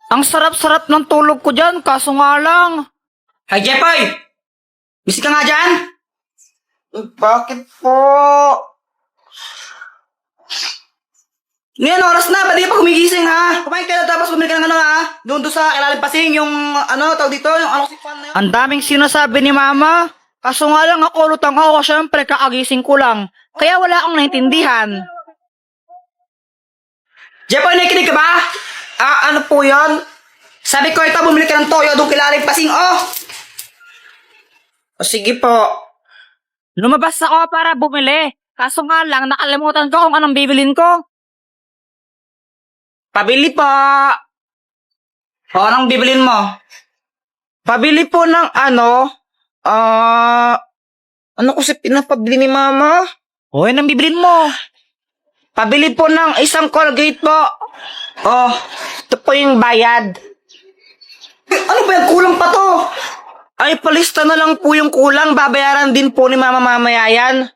Ang sarap-sarap ng tulog ko dyan, kaso nga lang. Hi, Jepoy! Busy ka nga dyan? Bakit po? Ngayon, oras na. Ba't di ka pa gumigising, ha? Kumain ka na tapos bumili ka ng ano, ha? Doon sa ilalim pasing, yung tawag dito, yung si fan na yun. Ang daming sinasabi ni mama. Kaso nga lang ako, lutang ako, syempre kakagising ko lang. Kaya wala akong naintindihan. Jepoy, nakikinig ka ba? Ano po yan? Sabi ko, ito, bumili ka ng toyo doon kay ilalim pasing, oh! O, sige po. Lumabas ako para bumili. Kaso nga lang, nakalimutan ko kung anong bibilin ko. Pabili po. O, anong bibilin mo? Pabili po ng Ano kasi pinapabili ni mama? Hoy, anong bibilin mo? Pabili po ng isang Colgate po. Oh, ito po yung bayad. Ano ba yan? Kulang pa to. Ay, palista na lang po yung kulang. Babayaran din po ni mama mamaya yan.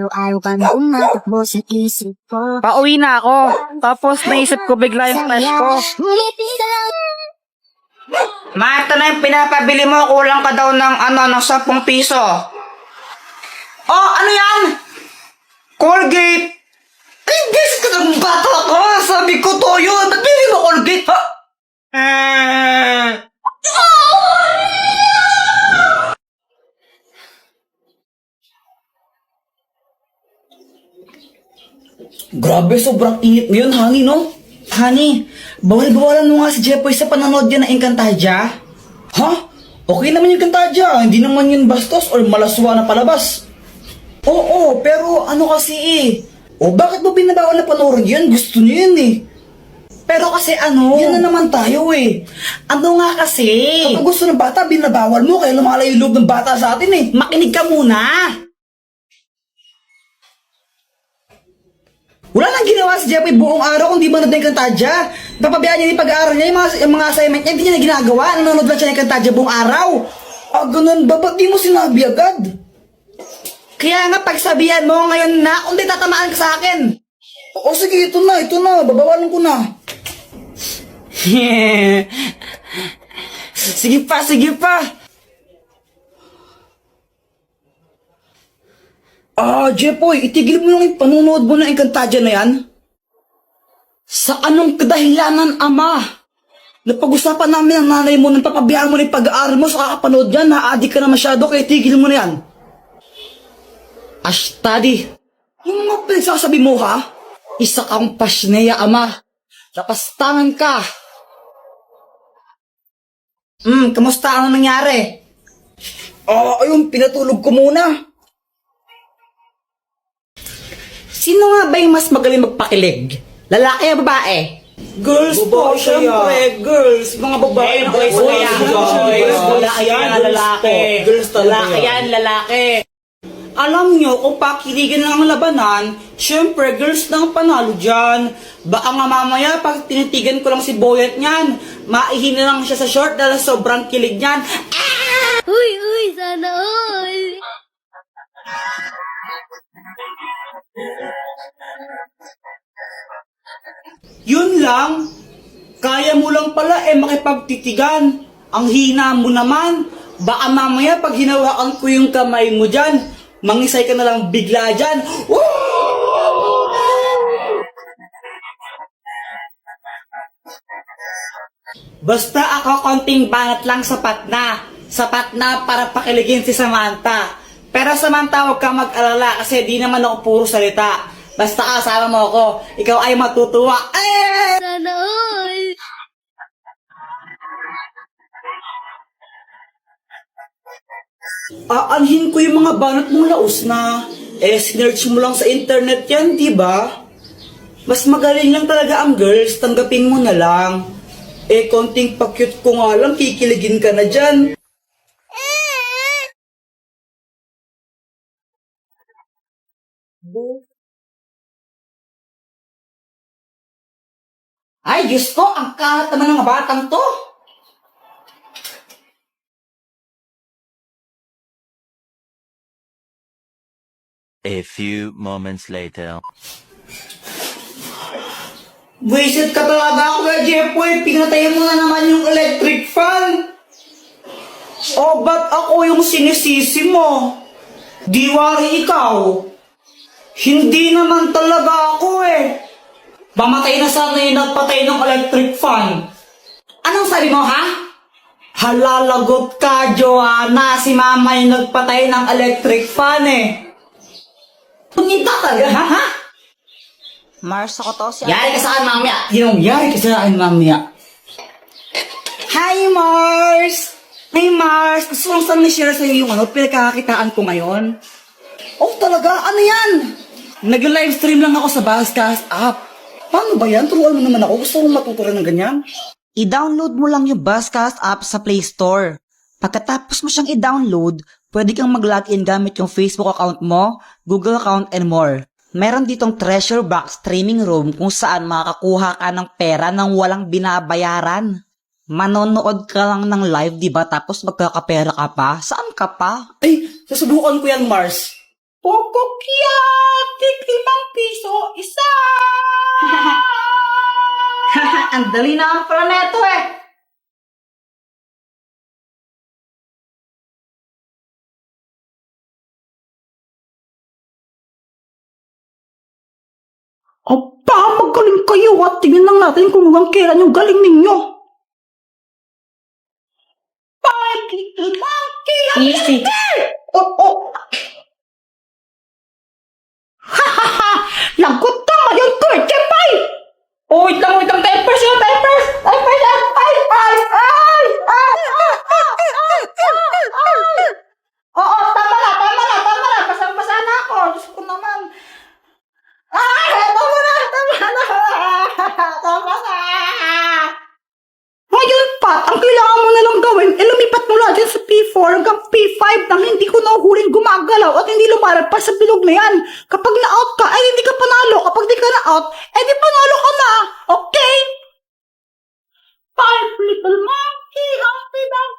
Araw ka na umatakbo sa isip ko. Pauwi na ako. Tapos naisip ko bigla yung flash ko. Ngumiti ka lang. Ma, ito na yung pinapabili mo. Kulang ka daw ng ng 10 piso. Oh, ano yan? Colgate. Ay, guys, ka ng bata ka. Sabi ko to yun. Ba't bili mo Colgate, ha? Grabe, sobrang init ngayon, honey, no? Honey, bawal-bawalan mo nga si Jepoy sa panonood yan ng Encantadia. Ha? Okay naman yung Encantadia. Hindi naman yun bastos or malaswa na palabas. Oo, pero ano kasi eh. O bakit mo binabawal na panoorin yan? Gusto niyo yun eh. Pero kasi yan na naman tayo eh. Ano nga kasi? Kapag gusto ng bata, binabawal mo kaya lumalayo yung loob ng bata sa atin eh. Makinig ka muna. Wala nang ginawa si Jepoy buong araw kung di manood ng Encantadia. Papabayaan niya yung pag-aaral niya, yung mga assignment niya, hindi niya na ginagawa. Nanonood lang siya ng Encantadia buong araw. Ganun ba? Ba't di mo sinabi agad? Kaya nga pagsabihan mo ngayon na, kung di tatamaan ka sa akin. O sige, ito na. Babawalan ko na. Sige pa. Jepoy, itigil mo lang yung panunood mo ng Encantadia na yan. Sa anong kadahilanan, ama? Napag-usapan namin ang nanay mo nang papabayaan mo na yung pag-aaral mo sa kakapanood yan. Na-addict ka na masyado, kaya tigil mo na yan. Study. Yung mga pinagsasabi mo, ha? Isa kang pasneya, ama. Napastangan ka. Kamusta? Ano nangyari? Ayun, pinatulog ko muna. Sino nga ba yung mas magaling magpakilig? Lalaki o babae? Girls po, syempre. Girls. Mga babae na boys kaya. Lalaki yan, lalaki. Girls talaga. Lalaki. Alam nyo, kung pakiligan lang ang labanan, syempre, girls na ang panalo dyan. Baka nga mamaya, pag tinitigan ko lang si Boyet niyan, maihin na lang siya sa short dahil sobrang kilig niyan. Uy, sana all. Yun lang. Kaya mo lang pala makipagtitigan. Ang hina mo naman. Baka mamaya pag hinawakan ko yung kamay mo dyan, mangisay ka na lang bigla dyan. Basta ako konting banat lang sapat na. Sapat na para pakiligin si Samantha. Pero Samantha, huwag kang mag-alala kasi di naman ako puro salita. Basta kasama mo ako, ikaw ay matutuwa. Sana all. Aanhin ko yung mga banat mong laos na. Sinerch mo lang sa internet yan, di ba? Mas magaling lang talaga ang girls, tanggapin mo na lang. Konting pa-cute ko nga lang, kikiligin ka na dyan. Ay, Diyos ko, ang kahat naman ng mga batang to. A few moments later. Buisit ka talaga, Kuya Jepoy. Pinatayin mo na naman yung electric fan. O, ba't ako yung sinisisi mo? Di wari ikaw. Hindi naman talaga ako eh. Pamatay na sana yung nagpatay ng electric fan. Anong sabi mo, ha? Halalagot ka, Joanna. Si mama yung nagpatay ng electric fan eh. Punita talaga, ha? Mars, ako to si Yari ka sa akin, mamaya. Yari ka sa akin, mamaya. Hi, Mars! Hi, Mars! Gusto kong saan na-share sa'yo yung pinagkakakitaan ko ngayon. Oh, talaga? Ano yan? Nag-livestream lang ako sa Buzzcast app. Paano ba yan? Turuan mo naman ako. Gusto kong matutunan ng ganyan. I-download mo lang yung Buzzcast app sa Play Store. Pagkatapos mo siyang i-download, pwede kang mag-login gamit yung Facebook account mo, Google account, and more. Meron ditong treasure box streaming room kung saan makakakuha ka ng pera nang walang binabayaran. Manonood ka lang ng live, di ba? Tapos magkakapera ka pa? Saan ka pa? Ay, susubukan ko yan, Mars. Pokokya! tig-5 piso, isa! Ang dali naman pala neto eh. Aba, magaling kayo at tingnan lang natin kung hanggang kailan yung galing ninyo. 5 little monkey! Easy. Oh. Lagot ka ngayon, Kurt Jepay! Oh, wait lang, diapers yun, diapers! Oo, tama na, pasang-pasa na ako, Diyos ko naman. Tama na. Ngayon, Pat, ang kailangan mo na lang gawin, lumipat mula dyan sa P4 hanggang P5 nang hindi ko nahuling gumagalaw at hindi lumalagpas sa bilog na yan. Kapag na-out ka, ay hindi ka panalo. Kapag di ka na-out, ay di panalo ka na. Okay? 5 little monkey, ang pinang...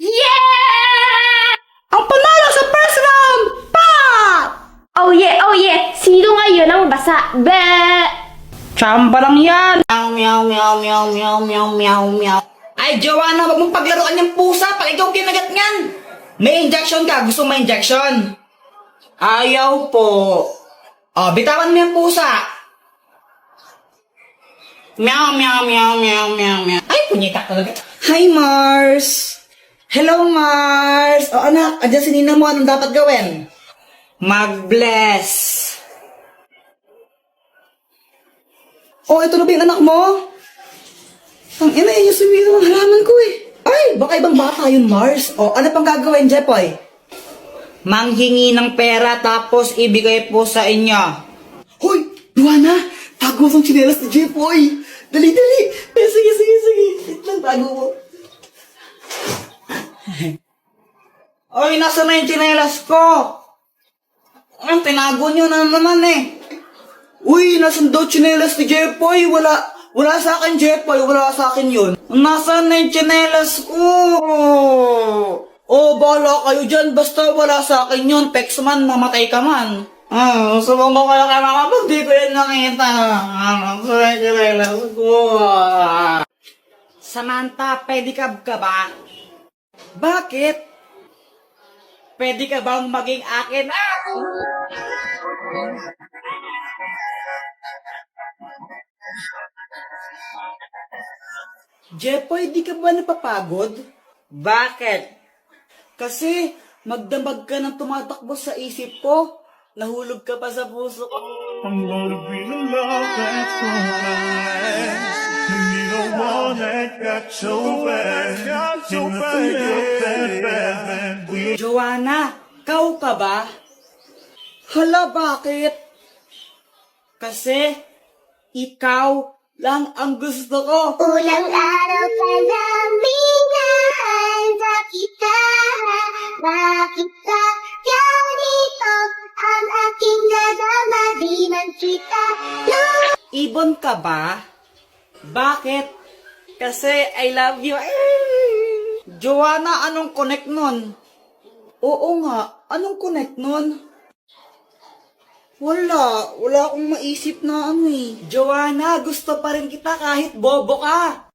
Yeah! Ang panalo sa first round, Pat! Oh yeah! Sino ngayon ang basa? Be! Chamba lang yan. Meow. Ay, Joanna, wag mong paglaruan yung pusa pag ikaw kinagat niyan. May injection ka. Gusto mo may injection? Ayaw po. Oh, bitawan mo yung pusa. Meow. Ay, punyita talaga. Hi, Mars. Hello, Mars. O, anak, adyan si Nina mo. Anong dapat gawin? Mag-bless. Oh, ito na ba yung anak mo? Ang ina yun yung sumiro ng halaman ko eh. Ay, baka ibang bata yun, Mars. O, ano pang gagawin, Jepoy? Manghingi ng pera tapos ibigay po sa inyo. Hoy, Luana, tago ang tsinelas ni Jepoy. Dali. Sige. Wait lang, tago mo. Oy, nasa na yung tsinelas ko? Ang tinago nyo na naman eh. Uy, nasan daw tsinelas ni Jepoy? Wala sa akin, Jepoy. Wala sa akin yun. Nasaan na yung tsinelas ko? Oh, bahala kayo dyan. Basta wala sa akin yun. Pex man, mamatay ka man. Subong mo kayo kay mama pag di ko yun nakita. Nasaan yung tsinelas ko? Samantha, pedicab ka ba? Bakit? Pwede ka bang maging akin? Jepoy, di ka ba napapagod? Bakit? Kasi magdamag ka ng tumatakbo sa isip ko. Nahulog ka pa sa puso ko. I'm gonna be the love that's gonna last. You need a one that got so bad. Joanna, kau ka ba? Hala, bakit? Kasi ikaw lang ang gusto ko. Ulang araw pa lang binahanda kita. Bakit ka ganito? Ang aking nadama, di man kita. Ibon ka ba? Bakit? Kasi I love you. Joanna, anong connect nun? Oo nga, anong connect nun? Wala akong maisip na ano eh. Joanna, gusto pa rin kita kahit bobo ka.